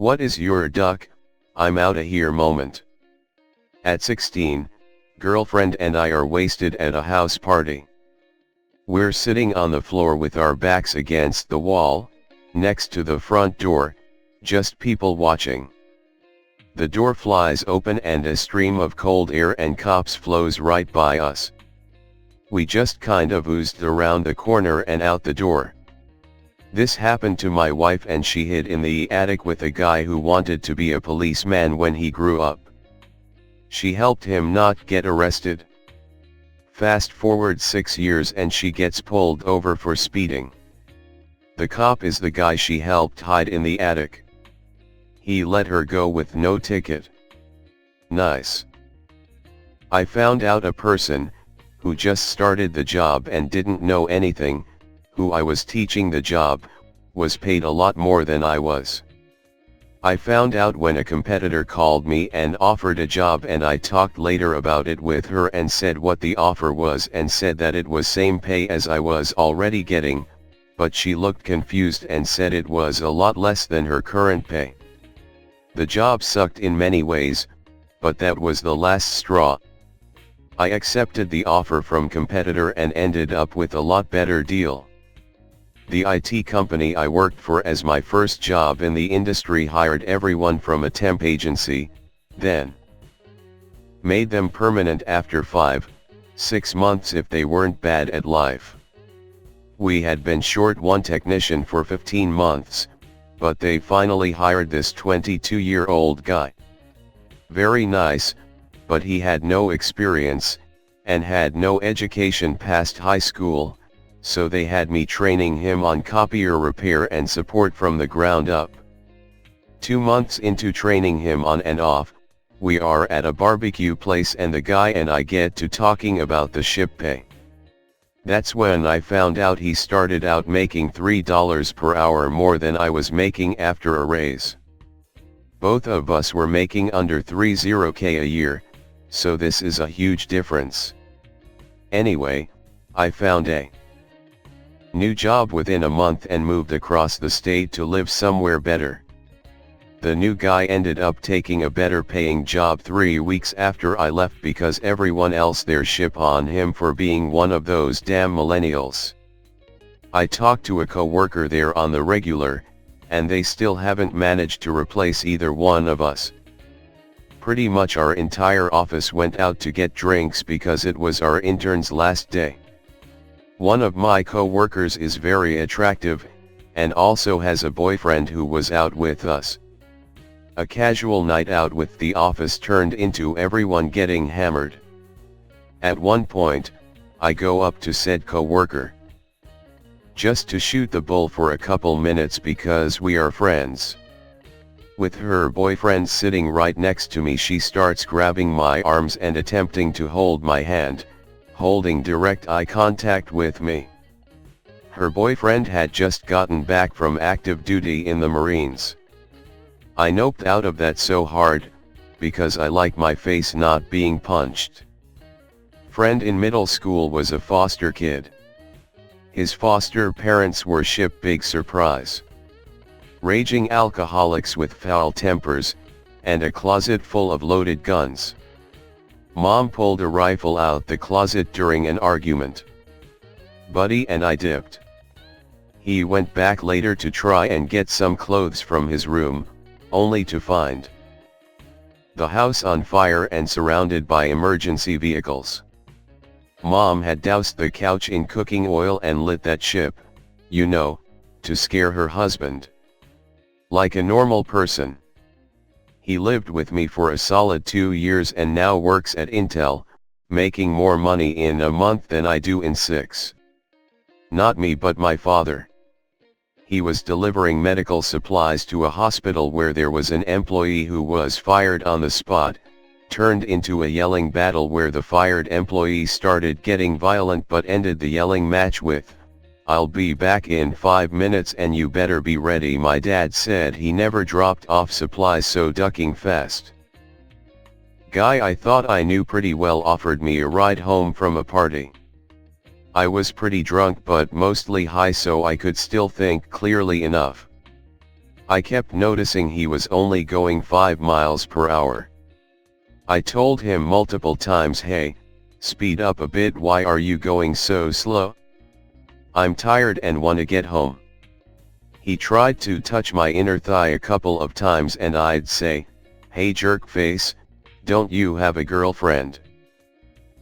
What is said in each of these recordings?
What is your duck, I'm outta here moment. At 16, girlfriend and I are wasted at a house party. We're sitting on the floor with our backs against the wall, next to the front door, just people watching. The door flies open and a stream of cold air and cops flows right by us. We just kind of oozed around the corner and out the door. This happened to my wife and she hid in the attic with a guy who wanted to be a policeman when he grew up. She helped him not get arrested. Fast forward 6 years and she gets pulled over for speeding. The cop is the guy she helped hide in the attic. He let her go with no ticket. Nice. I found out a person, who just started the job and didn't know anything, who I was teaching the job, was paid a lot more than I was. I found out when a competitor called me and offered a job, and I talked later about it with her and said what the offer was and said that it was same pay as I was already getting, but she looked confused and said it was a lot less than her current pay. The job sucked in many ways, but that was the last straw. I accepted the offer from competitor and ended up with a lot better deal. The IT company I worked for as my first job in the industry hired everyone from a temp agency, then made them permanent after 5-6 months if they weren't bad at life. We had been short one technician for 15 months, but they finally hired this 22-year-old guy. Very nice, but he had no experience, and had no education past high school, so they had me training him on copier repair and support from the ground up. 2 months into training him on and off, we are at a barbecue place and the guy and I get to talking about the ship pay. That's when I found out he started out making $3 per hour more than I was making after a raise. Both of us were making under $30K a year, so this is a huge difference. Anyway, I found a new job within a month and moved across the state to live somewhere better. The new guy ended up taking a better paying job 3 weeks after I left because everyone else there ship on him for being one of those damn millennials. I talked to a co-worker there on the regular, and they still haven't managed to replace either one of us. Pretty much our entire office went out to get drinks because it was our intern's last day. One of my co-workers is very attractive, and also has a boyfriend who was out with us. A casual night out with the office turned into everyone getting hammered. At one point, I go up to said co-worker, just to shoot the bull for a couple minutes because we are friends. With her boyfriend sitting right next to me, she starts grabbing my arms and attempting to hold my hand, holding direct eye contact with me. Her boyfriend had just gotten back from active duty in the Marines. I noped out of that so hard, because I like my face not being punched. Friend in middle school was a foster kid. His foster parents were ship, big surprise. Raging alcoholics with foul tempers, and a closet full of loaded guns. Mom pulled a rifle out the closet during an argument. Buddy and I dipped. He went back later to try and get some clothes from his room, only to find the house on fire and surrounded by emergency vehicles. Mom had doused the couch in cooking oil and lit that ship, you know, to scare her husband. Like a normal person. He lived with me for a solid 2 years and now works at Intel, making more money in a month than I do in 6. Not me but my father. He was delivering medical supplies to a hospital where there was an employee who was fired on the spot, turned into a yelling battle where the fired employee started getting violent but ended the yelling match with, "I'll be back in 5 minutes and you better be ready." My dad said he never dropped off supplies, so ducking fast. Guy I thought I knew pretty well offered me a ride home from a party. I was pretty drunk but mostly high, so I could still think clearly enough. I kept noticing he was only going 5 miles per hour. I told him multiple times, hey, speed up a bit, why are you going so slow? I'm tired and wanna get home. He tried to touch my inner thigh a couple of times and I'd say, hey jerk face, don't you have a girlfriend?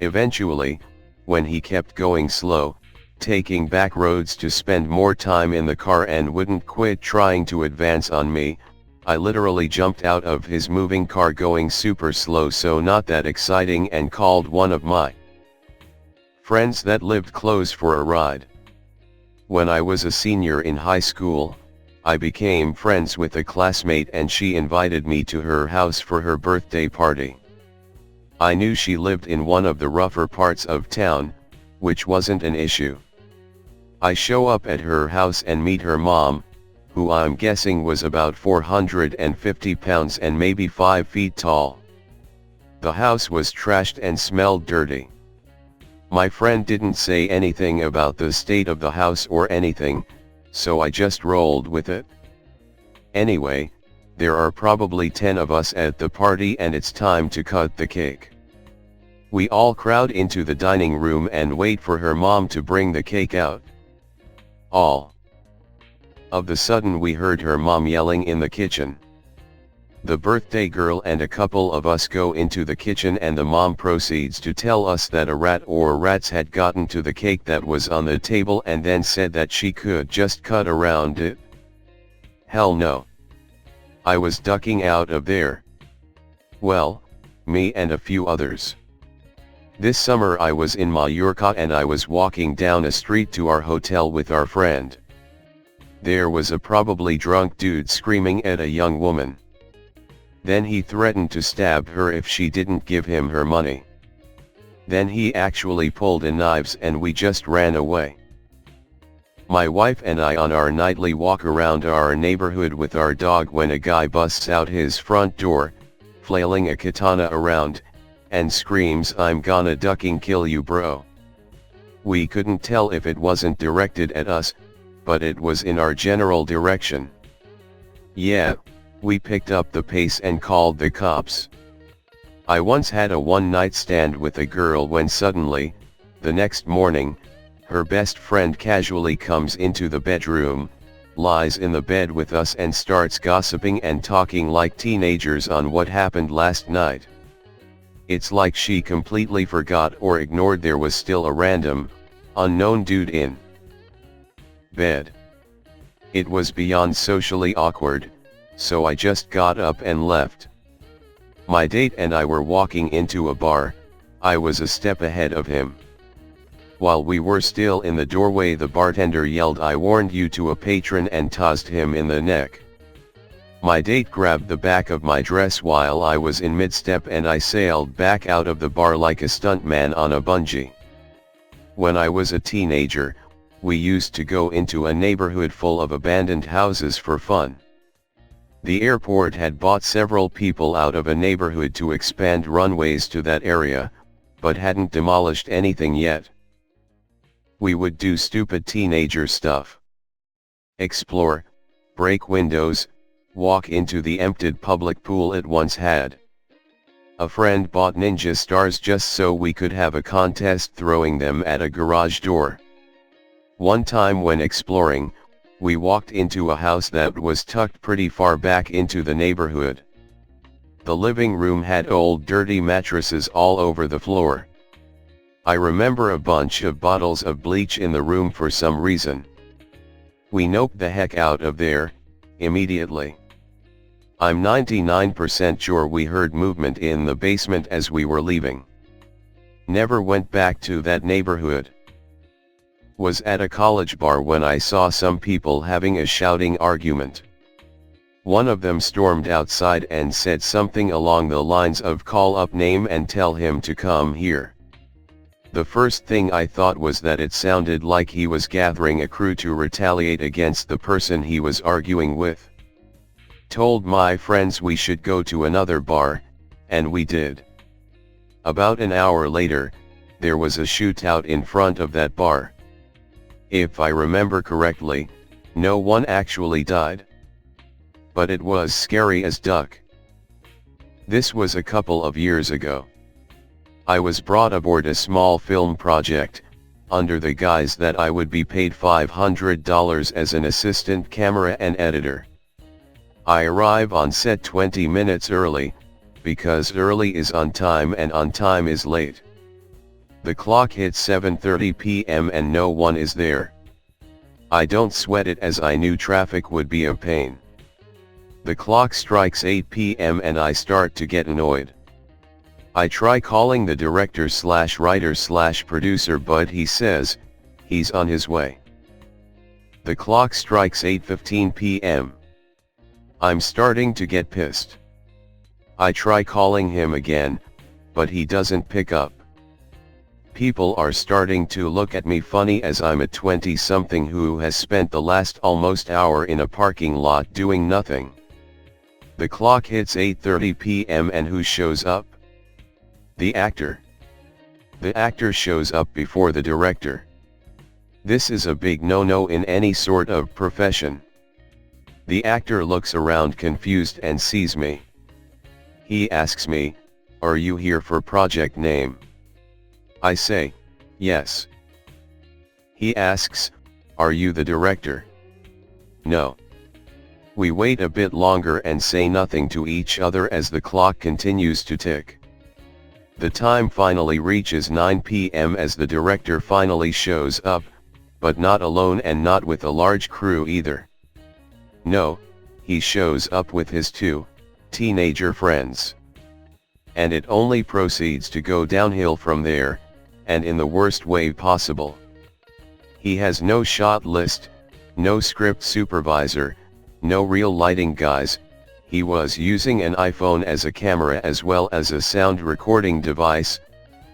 Eventually, when he kept going slow, taking back roads to spend more time in the car and wouldn't quit trying to advance on me, I literally jumped out of his moving car going super slow, so not that exciting, and called one of my friends that lived close for a ride. When I was a senior in high school, I became friends with a classmate and she invited me to her house for her birthday party. I knew she lived in one of the rougher parts of town, which wasn't an issue. I show up at her house and meet her mom, who I'm guessing was about 450 pounds and maybe 5 feet tall. The house was trashed and smelled dirty. My friend didn't say anything about the state of the house or anything, so I just rolled with it. Anyway, there are probably 10 of us at the party and it's time to cut the cake. We all crowd into the dining room and wait for her mom to bring the cake out. All of the sudden we heard her mom yelling in the kitchen. The birthday girl and a couple of us go into the kitchen and the mom proceeds to tell us that a rat or rats had gotten to the cake that was on the table and then said that she could just cut around it. Hell no. I was ducking out of there. Well, me and a few others. This summer I was in Mallorca and I was walking down a street to our hotel with our friend. There was a probably drunk dude screaming at a young woman. Then he threatened to stab her if she didn't give him her money. Then he actually pulled a knife and we just ran away. My wife and I on our nightly walk around our neighborhood with our dog when a guy busts out his front door, flailing a katana around, and screams, "I'm gonna ducking kill you bro." We couldn't tell if it wasn't directed at us, but it was in our general direction. Yeah, we picked up the pace and called the cops. I once had a one-night stand with a girl when suddenly, the next morning, her best friend casually comes into the bedroom, lies in the bed with us and starts gossiping and talking like teenagers on what happened last night. It's like she completely forgot or ignored there was still a random, unknown dude in bed. It was beyond socially awkward, so I just got up and left. My date and I were walking into a bar. I was a step ahead of him. While we were still in the doorway, the bartender yelled, "I warned you," to a patron and tossed him in the neck. My date grabbed the back of my dress while I was in mid-step and I sailed back out of the bar like a stuntman on a bungee. When I was a teenager, we used to go into a neighborhood full of abandoned houses for fun. The airport had bought several people out of a neighborhood to expand runways to that area, but hadn't demolished anything yet. We would do stupid teenager stuff. Explore, break windows, walk into the emptied public pool it once had. A friend bought ninja stars just so we could have a contest throwing them at a garage door. One time when exploring, we walked into a house that was tucked pretty far back into the neighborhood. The living room had old dirty mattresses all over the floor. I remember a bunch of bottles of bleach in the room for some reason. We noped the heck out of there, immediately. I'm 99% sure we heard movement in the basement as we were leaving. Never went back to that neighborhood. Was at a college bar when I saw some people having a shouting argument. One of them stormed outside and said something along the lines of, "Call up name and tell him to come here." The first thing I thought was that it sounded like he was gathering a crew to retaliate against the person he was arguing with. Told my friends we should go to another bar, and we did. About an hour later, there was a shootout in front of that bar. If I remember correctly, no one actually died. but it was scary as duck. This was a couple of years ago. I was brought aboard a small film project, under the guise that I would be paid $500 as an assistant camera and editor. I arrive on set 20 minutes early, because early is on time and on time is late. The clock hits 7:30 p.m. and no one is there. I don't sweat it as I knew traffic would be a pain. The clock strikes 8 p.m. and I start to get annoyed. I try calling the director/writer/producer, but he says, he's on his way. The clock strikes 8:15 p.m. I'm starting to get pissed. I try calling him again, but he doesn't pick up. People are starting to look at me funny as I'm a 20-something who has spent the last almost hour in a parking lot doing nothing. The clock hits 8:30 p.m. and who shows up? The actor. The actor shows up before the director. This is a big no-no in any sort of profession. The actor looks around confused and sees me. He asks me, "Are you here for project name?" I say, "Yes." He asks, "Are you the director?" "No." We wait a bit longer and say nothing to each other as the clock continues to tick. The time finally reaches 9 p.m. as the director finally shows up, but not alone and not with a large crew either. No, he shows up with his 2 teenager friends. And it only proceeds to go downhill from there, and in the worst way possible. He has no shot list, no script supervisor, no real lighting guys. He was using an iPhone as a camera as well as a sound recording device,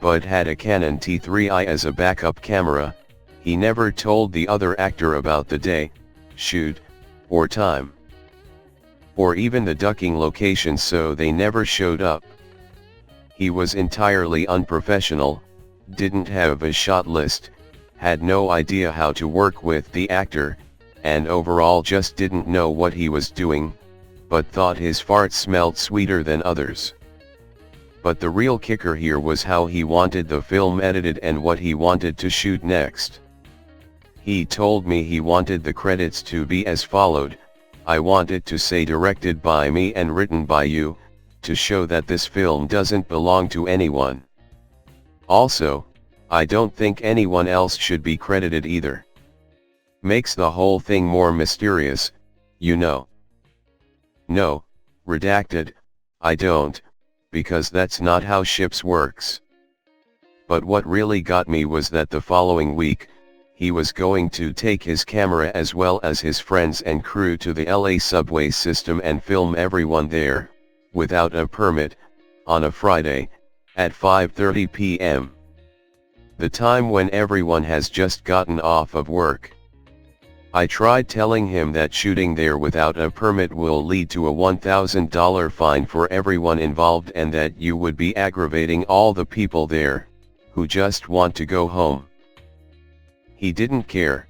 but had a Canon T3i as a backup camera. He never told the other actor about the day, shoot, or time, or even the ducking location, so they never showed up. He was entirely unprofessional, didn't have a shot list, had no idea how to work with the actor, and overall just didn't know what he was doing, but thought his farts smelled sweeter than others. But the real kicker here was how he wanted the film edited and what he wanted to shoot next. He told me he wanted the credits to be as followed: I want it to say directed by me and written by you, to show that this film doesn't belong to anyone. Also, I don't think anyone else should be credited either. Makes the whole thing more mysterious, you know. No, redacted, I don't, because that's not how ships works. But what really got me was that the following week, he was going to take his camera as well as his friends and crew to the LA subway system and film everyone there, without a permit, on a Friday, at 5:30 p.m. The time when everyone has just gotten off of work. I tried telling him that shooting there without a permit will lead to a $1,000 fine for everyone involved and that you would be aggravating all the people there, who just want to go home. He didn't care.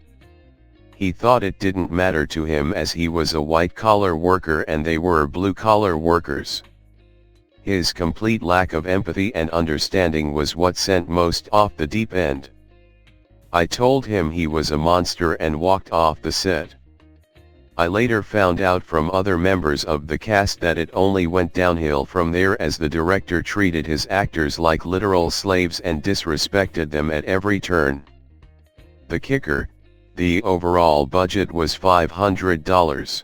He thought it didn't matter to him as he was a white-collar worker and they were blue-collar workers. His complete lack of empathy and understanding was what sent most off the deep end. I told him he was a monster and walked off the set. I later found out from other members of the cast that it only went downhill from there as the director treated his actors like literal slaves and disrespected them at every turn. The kicker, the overall budget was $500.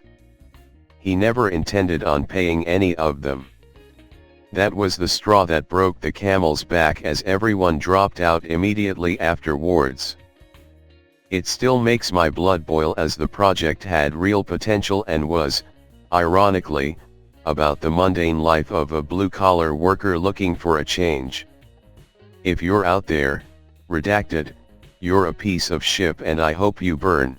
He never intended on paying any of them. That was the straw that broke the camel's back as everyone dropped out immediately afterwards. It still makes my blood boil as the project had real potential and was, ironically, about the mundane life of a blue-collar worker looking for a change. If you're out there, redacted, you're a piece of shit and I hope you burn.